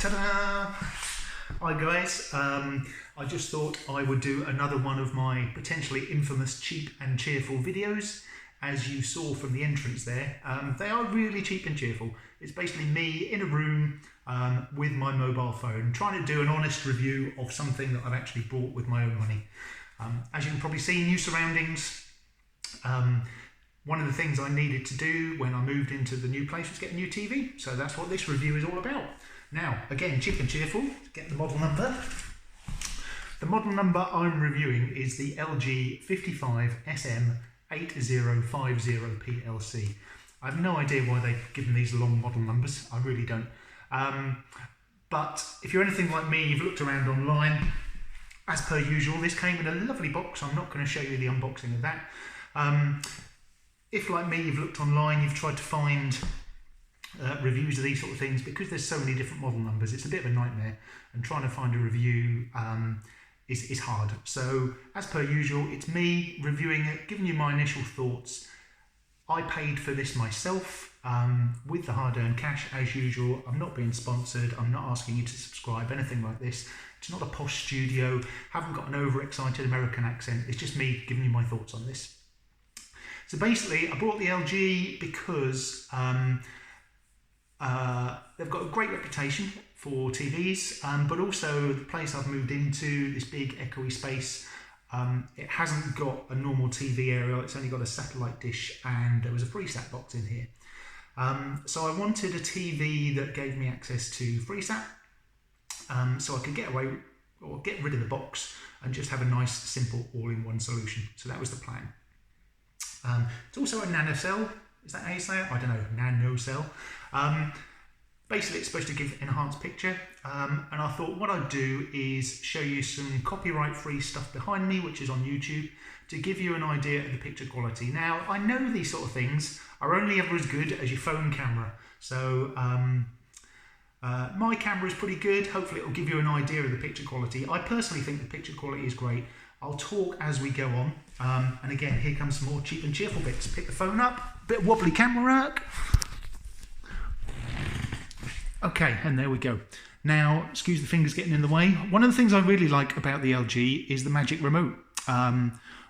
Ta-da! Hi guys, I just thought I would do another one of my potentially infamous cheap and cheerful videos. As you saw from the entrance there, they are really cheap and cheerful. It's basically me in a room with my mobile phone trying to do an honest review of something that I've actually bought with my own money. As you can probably see, new surroundings. One of the things I needed to do when I moved into the new place was get a new TV, so that's what this review is all about. Now, again, cheap and cheerful, get the model number. The model number I'm reviewing is the LG55SM8050PLC. I have no idea why they've given these long model numbers, I really don't. But if you're anything like me, you've looked around online. As per usual, this came in a lovely box. I'm not going to show you the unboxing of that. If, like me, you've looked online, you've tried to find reviews of these sort of things, because there's so many different model numbers, it's a bit of a nightmare, and trying to find a review is hard. So, as per usual, it's me reviewing it, giving you my initial thoughts. I paid for this myself with the hard-earned cash, as usual. I'm not being sponsored, I'm not asking you to subscribe, anything like this. It's not a posh studio, haven't got an overexcited American accent, it's just me giving you my thoughts on this. So basically, I bought the LG because they've got a great reputation for TVs, but also the place I've moved into, this big echoey space, it hasn't got a normal TV aerial, it's only got a satellite dish, and there was a FreeSat box in here. So I wanted a TV that gave me access to FreeSat, so I could get away or get rid of the box and just have a nice, simple, all-in-one solution. So that was the plan. It's also a nanocell. Is that how you say it? I don't know. Nanocell. Basically, it's supposed to give enhanced picture. And I thought what I'd do is show you some copyright-free stuff behind me, which is on YouTube, to give you an idea of the picture quality. Now, I know these sort of things are only ever as good as your phone camera. So my camera is pretty good. Hopefully, it will give you an idea of the picture quality. I personally think the picture quality is great. I'll talk as we go on. And again, here comes some more cheap and cheerful bits. Pick the phone up, bit of wobbly camera work. Okay, and there we go. Now, excuse the fingers getting in the way. One of the things I really like about the LG is the magic remote,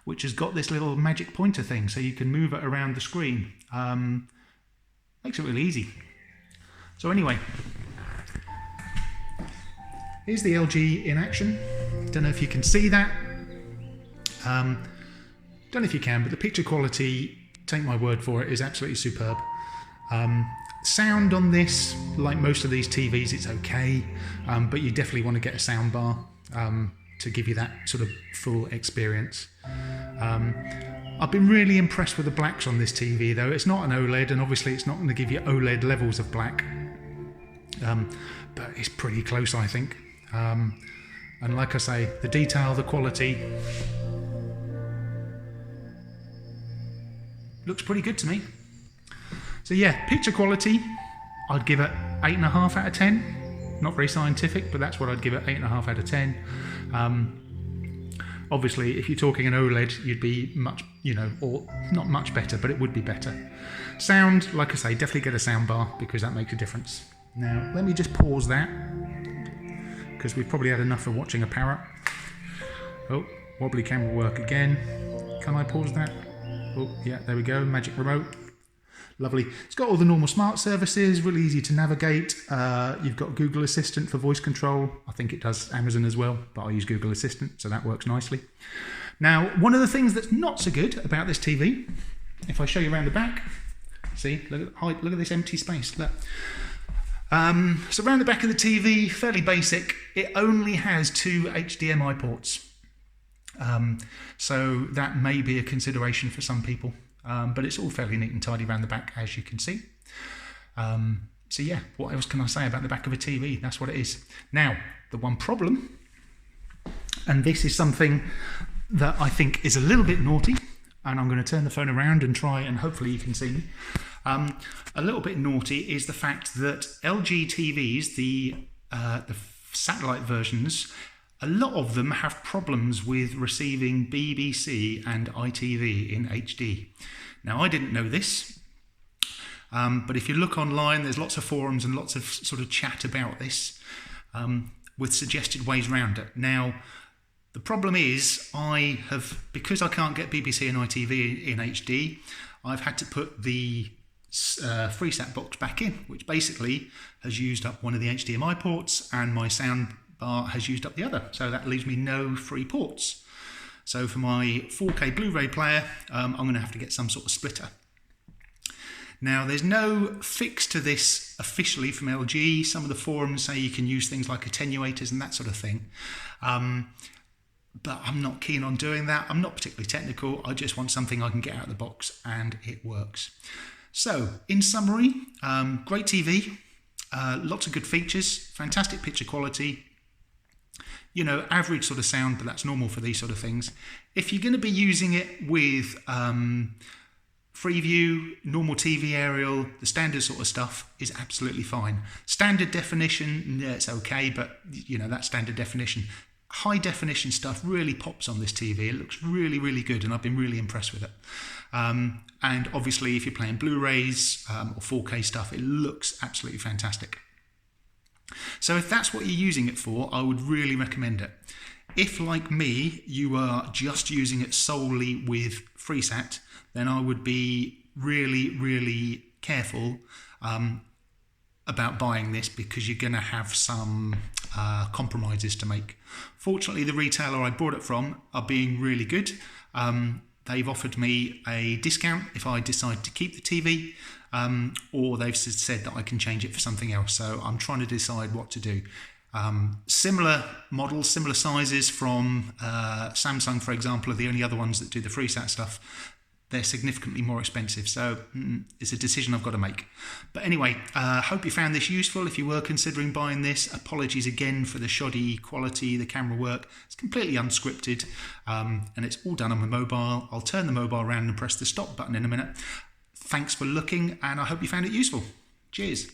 which has got this little magic pointer thing, so you can move it around the screen. Makes it really easy. So anyway, here's the LG in action. Don't know if you can see that. Don't know if you can, but the picture quality, take my word for it, is absolutely superb. Sound on this, like most of these TVs, it's okay, but you definitely want to get a sound bar to give you that sort of full experience. I've been really impressed with the blacks on this TV though. It's not an OLED, and obviously it's not going to give you OLED levels of black, but it's pretty close, I think. And like I say, the detail, the quality, looks pretty good to me. So yeah, picture quality, I'd give it 8.5 out of 10. Not very scientific, but that's what I'd give it, 8.5 out of 10. Obviously, if you're talking an OLED, you'd be much, or not much better, but it would be better. Sound, like I say, definitely get a sound bar, because that makes a difference. Now, let me just pause that, because we've probably had enough of watching a parrot. Oh, wobbly camera work again. Can I pause that? Oh, yeah, there we go, magic remote. Lovely. It's got all the normal smart services, really easy to navigate. You've got Google Assistant for voice control. I think it does Amazon as well, but I use Google Assistant, so that works nicely. Now, one of the things that's not so good about this TV, if I show you around the back, see, look at this empty space. Look. So around the back of the TV, fairly basic. It only has 2 HDMI ports. So that may be a consideration for some people, but it's all fairly neat and tidy around the back, as you can see. So yeah, what else can I say about the back of a TV? That's what it is. Now, the one problem, and this is something that I think is a little bit naughty, and I'm going to turn the phone around and try, and hopefully you can see me. A little bit naughty is the fact that LG TVs, the satellite versions, a lot of them have problems with receiving BBC and ITV in HD. Now, I didn't know this. But if you look online, there's lots of forums and lots of sort of chat about this with suggested ways around it. Now, the problem is because I can't get BBC and ITV in HD, I've had to put the FreeSat box back in, which basically has used up one of the HDMI ports, and my sound bar has used up the other. So that leaves me no free ports. So for my 4K Blu-ray player, I'm going to have to get some sort of splitter. Now, there's no fix to this officially from LG. Some of the forums say you can use things like attenuators and that sort of thing. But I'm not keen on doing that. I'm not particularly technical. I just want something I can get out of the box and it works. So, in summary, great TV, lots of good features, fantastic picture quality, you know, average sort of sound, but that's normal for these sort of things. If you're going to be using it with Freeview, normal TV aerial, the standard sort of stuff is absolutely fine. Standard definition, yeah, it's okay, but you know, that's standard definition. High definition stuff really pops on this TV. It looks really, really good, and I've been really impressed with it. And obviously, if you're playing Blu-rays or 4K stuff, it looks absolutely fantastic. So if that's what you're using it for, I would really recommend it. If, like me, you are just using it solely with FreeSat, then I would be really, really careful about buying this, because you're going to have some compromises to make. Fortunately, the retailer I bought it from are being really good. They've offered me a discount if I decide to keep the TV, or they've said that I can change it for something else. So I'm trying to decide what to do. Similar models, similar sizes from Samsung, for example, are the only other ones that do the FreeSat stuff. They're significantly more expensive, so it's a decision I've got to make. But anyway, hope you found this useful. If you were considering buying this, apologies again for the shoddy quality, the camera work. It's completely unscripted, and it's all done on my mobile. I'll turn the mobile around and press the stop button in a minute. Thanks for looking, and I hope you found it useful. Cheers.